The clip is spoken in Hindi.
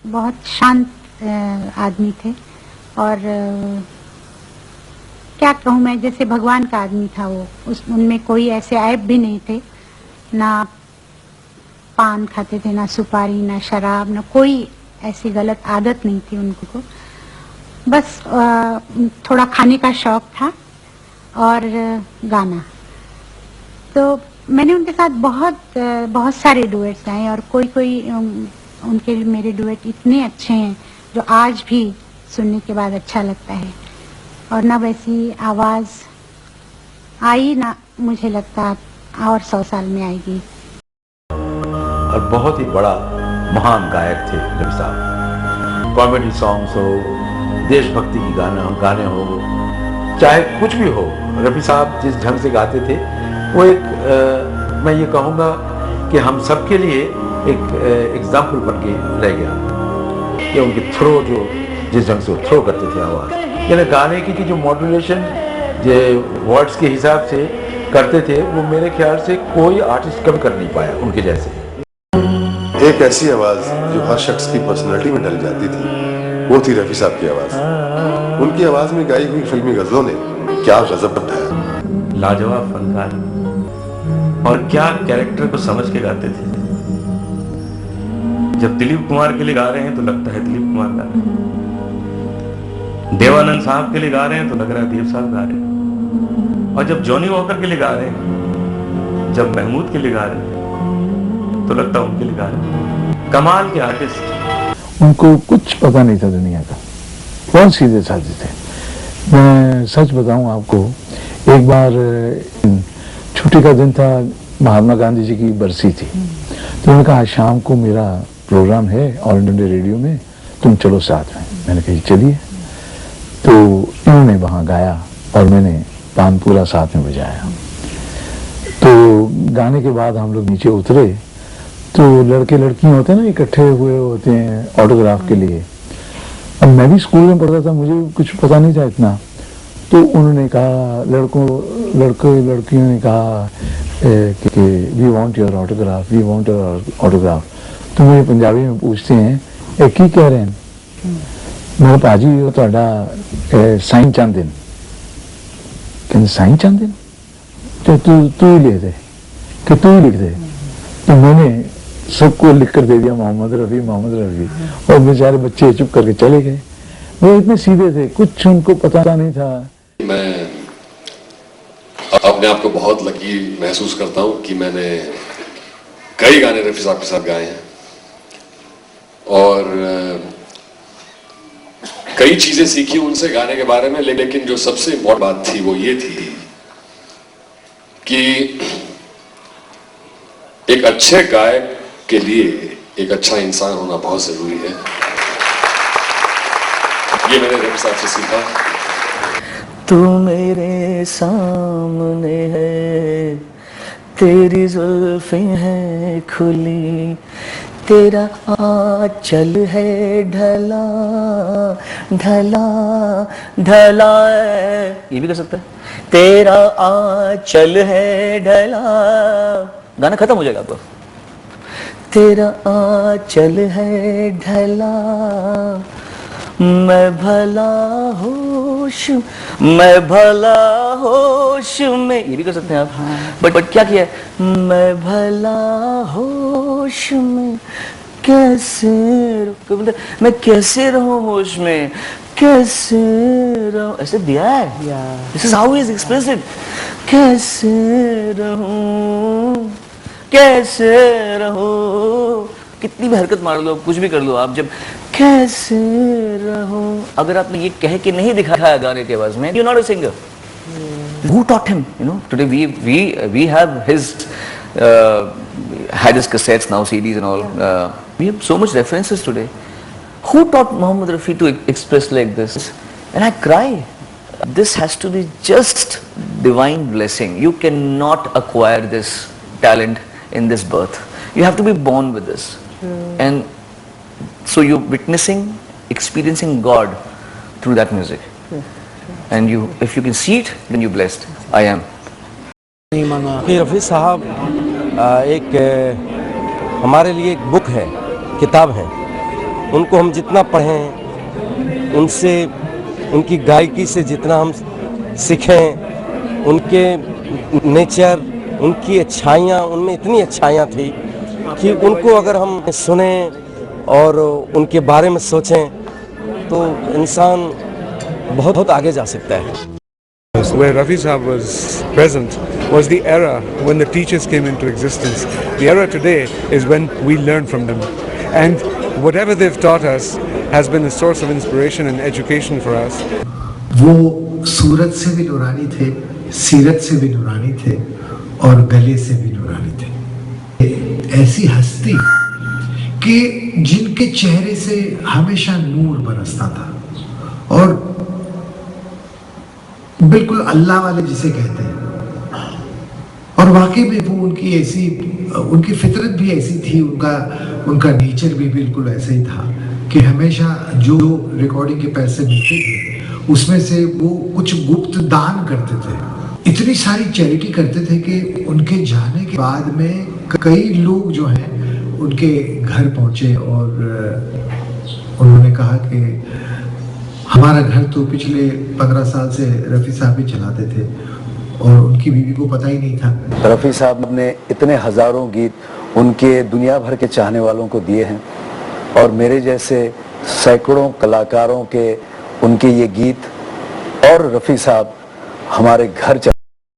बहुत शांत आदमी थे और क्या कहूँ मैं, जैसे भगवान का आदमी था वो। उनमें कोई ऐसे ऐब भी नहीं थे, ना पान खाते थे, ना सुपारी, ना शराब, ना कोई ऐसी गलत आदत नहीं थी उनको। बस थोड़ा खाने का शौक था और गाना। तो मैंने उनके साथ बहुत सारे डुएट्स गाए और कोई उनके मेरे डुएट इतने अच्छे हैं जो आज भी सुनने के बाद अच्छा लगता है। और ना वैसी आवाज़ आई ना मुझे लगता और 100 साल में आएगी। और बहुत ही बड़ा महान गायक थे रफी साहब। कॉमेडी सॉन्ग्स हो, देशभक्ति की गाने हो, चाहे कुछ भी हो, रफी साहब जिस ढंग से गाते थे वो मैं ये कहूँगा कि हम सबके लिए एक एग्जाम्पल बन के रह गया। कि उनके थ्रो जो जिस ढंग से वो थ्रो करते थे आवाज़, यानी गाने की जो मॉड्यूलेशन जो वर्ड्स के हिसाब से करते थे, वो मेरे ख्याल से कोई आर्टिस्ट कभी कर नहीं पाया उनके जैसे। एक ऐसी आवाज़ जो हर शख्स की पर्सनैलिटी में ढल जाती थी, वो थी रफ़ी साहब की आवाज़। उनकी आवाज़ में गाई हुई फिल्मी गज़लों ने क्या गज़ब उठाया। लाजवाब फनकार और क्या कैरेक्टर को समझ के गाते थे। जब दिलीप कुमार के लिए गा रहे हैं तो लगता है दिलीप कुमार गा रहे हैं, देवानंद साहब के लिए गा रहे हैं तो लग रहा है देव साहब गा रहे हैं, और जब जॉनी वॉकर के लिए गा रहे हैं, जब महमूद के लिए गा रहे हैं तो लगता है उनके लिए गा रहे हैं। कमाल के आर्टिस्ट। उनको कुछ पता नहीं था दुनिया का, बहुत सीधे साधे थे। मैं सच बताऊं आपको, एक बार छुट्टी का दिन था, महात्मा गांधी जी की बरसी थी, तो उन्होंने कहा शाम को मेरा प्रोग्राम है ऑल इंडिया रेडियो में, तुम चलो साथ में। मैंने कहा चलिए। तो इन्होंने वहाँ गाया और मैंने तानपुरा साथ में बजाया। तो गाने के बाद हम लोग नीचे उतरे तो लड़के लड़कियां होते हैं ना, इकट्ठे हुए होते हैं ऑटोग्राफ के लिए। अब मैं भी स्कूल में पढ़ता था, मुझे कुछ पता नहीं था इतना। तो उन्होंने कहा, लड़कियों ने कहा कि we want your autograph, we want your autograph. तो मुझे पंजाबी में पूछते हैं ये की कह रहे हैं। मेरे भाजी वो ਤੁਹਾਡਾ साइन चाहते हैं। कहते साइन चाहते हैं तो तू ही लिख दे, कि तू ही लिख दे। तो मैंने सबको लिख कर दे दिया मोहम्मद रफ़ी, मोहम्मद रफ़ी। और बेचारे बच्चे चुप करके चले गए। वो इतने सीधे थे, कुछ उनको पता नहीं था। मैं अपने आप को बहुत लकी महसूस करता हूं कि मैंने कई गाने रफ़ी साहब के साथ गाए हैं और कई चीजें सीखी उनसे गाने के बारे में। लेकिन जो सबसे इम्पोर्टेंट बात थी वो ये थी कि एक अच्छे गायक के लिए एक अच्छा इंसान होना बहुत जरूरी है। ये मैंने रफ़ी साहब से सीखा। तू मेरे सामने है, तेरी जुल्फें हैं खुली, तेरा आंचल है ढला ढला ढला। ये भी कर सकता है, तेरा आंचल है ढला। गाना खत्म हो जाएगा आपको। तेरा आंचल है ढला, मैं भला होश में। ये भी कर सकते हैं आप। बट क्या किया है, मैं भला होश में कैसे, मैं कैसे रहूं होश में, कैसे रहूं, ऐसे दिया है। This is how he is expressed it. कैसे रहूं, कैसे रहूं, कितनी भी हरकत मार लो, कुछ भी कर लो आप, जब कैसे रहूं, अगर आपने ये कह के नहीं दिखाया गाने के आवाज में, you not a singer. Who taught him? You know, today we have his had his cassettes, now CDs and all. We have so much references today. Who taught Mohammed Rafi to express like this? And I cry. This has to be just divine blessing. You cannot acquire this talent in this birth. You have to be born with this. And so you're witnessing, experiencing God through that music. And you, if you can see it, then you're blessed. I am. Rafi साहब एक हमारे लिए एक बुक है, किताब है। उनको हम जितना पढ़ें, उनसे उनकी गायकी से जितना हम सीखें, उनके नेचर, उनकी अच्छाइयाँ, उनमें इतनी अच्छाइयाँ थी कि उनको अगर हम सुने और उनके बारे में सोचें तो इंसान बहुत आगे जा सकता है। Where Rafi Saab was present was the era when the teachers came into existence. The era today is when we learn from them. And whatever they've taught us has been a source of inspiration and education for us. वो सूरत से भी नूरानी थे, सीरत से भी नूरानी थे और गले से भी नूरानी थे। ऐसी हस्ती कि जिनके चेहरे से हमेशा नूर बरसता था और बिल्कुल अल्लाह वाले जिसे कहते हैं। और वाकई में वो उनकी ऐसी, उनकी फितरत भी ऐसी थी, उनका नेचर भी बिल्कुल ऐसा ही था कि हमेशा जो रिकॉर्डिंग के पैसे मिलते थे उसमें से वो कुछ गुप्त दान करते थे। इतनी सारी चैरिटी करते थे कि उनके जाने के बाद में कई लोग जो हैं उनके घर पहुंचे और उन्होंने कहा कि हमारा घर तो पिछले 15 साल से रफ़ी साहब ही चलाते थे और उनकी बीवी को पता ही नहीं था। रफ़ी साहब ने इतने हजारों गीत उनके दुनिया भर के चाहने वालों को दिए हैं और मेरे जैसे सैकड़ों कलाकारों के उनके ये गीत और रफ़ी साहब हमारे घर